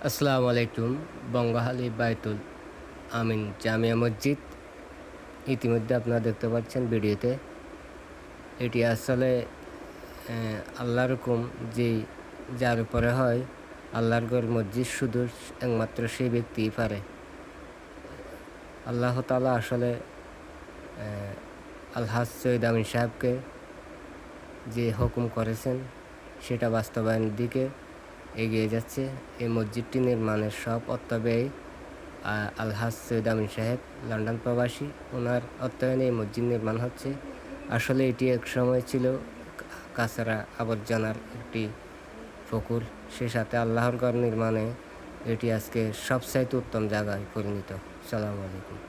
আসসালামু আলাইকুম। বঙ্গহালি বায়তুল আমিন জামিয়া মসজিদ। ইতিমধ্যে আপনারা দেখতে পাচ্ছেন ভিডিওতে। এটি আসলে আল্লাহর হুকুম যেই যার উপরে হয়, আল্লাহর ঘর মসজিদ শুধু একমাত্র সেই ব্যক্তিই পারে। আল্লাহ তাআলা আসলে আলহাজ সৈয়দ আমিন সাহেবকে যে হুকুম করেছেন সেটা বাস্তবায়নের দিকে এগিয়ে যাচ্ছে। এই মসজিদটি নির্মাণের সব অর্থ ব্যয় আলহাজ সৈয়দ আমিন সাহেব, লন্ডন প্রবাসী, ওনার অর্থায়নে এই মসজিদ নির্মাণ হচ্ছে। আসলে এটি এক সময় ছিল কাছাড়া আবর্জনার একটি পুকুর, সে সাথে আল্লাহর ঘর নির্মাণে এটি আজকে সবচাইতে উত্তম জায়গায় পরিণত। আসসালামু আলাইকুম।